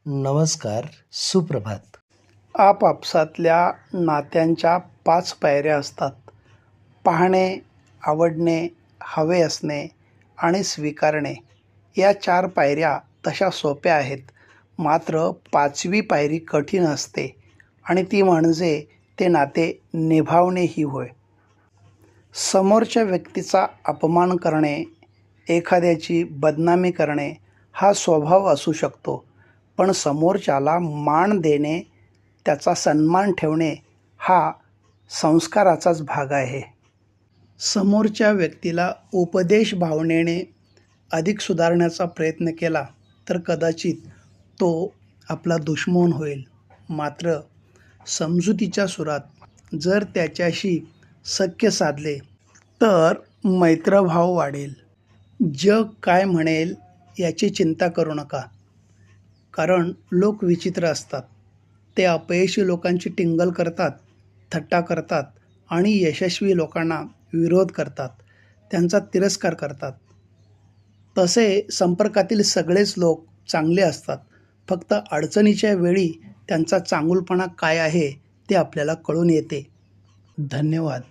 नमस्कार, सुप्रभात. आपापसातल्या नात्यांच्या 5 पायऱ्या असतात. पाहणे, आवडणे, हवे असणे आणि स्वीकारणे. या 4 पायऱ्या तशा सोप्या आहेत. मात्र 5वी पायरी कठीण असते आणि ती म्हणजे ते नाते निभावणे ही होय. समोरच्या व्यक्तीचा अपमान करणे, एखाद्याची बदनामी करणे हा स्वभाव असू शकतो. पण समोरच्याला मान देणे, त्याचा सन्मान ठेवणे हा संस्काराचाच भाग आहे. समोरच्या व्यक्तीला उपदेश भावनेने अधिक सुधारण्याचा प्रयत्न केला तर कदाचित तो आपला दुश्मन होईल. मात्र समजुतीच्या सुरात जर त्याच्याशी सख्य साधले तर मैत्रभाव वाढेल. जग काय म्हणेल याची चिंता करू नका. कारण लोक विचित्र असतात. ते अपयशी लोकांची टिंगल करतात, थट्टा करतात आणि यशस्वी लोकांना विरोध करतात, त्यांचा तिरस्कार करतात. तसे संपर्कातील सगळेच लोक चांगले असतात. फक्त अडचणीच्या वेळी त्यांचा चांगुलपणा काय आहे ते आपल्याला कळून येते. धन्यवाद.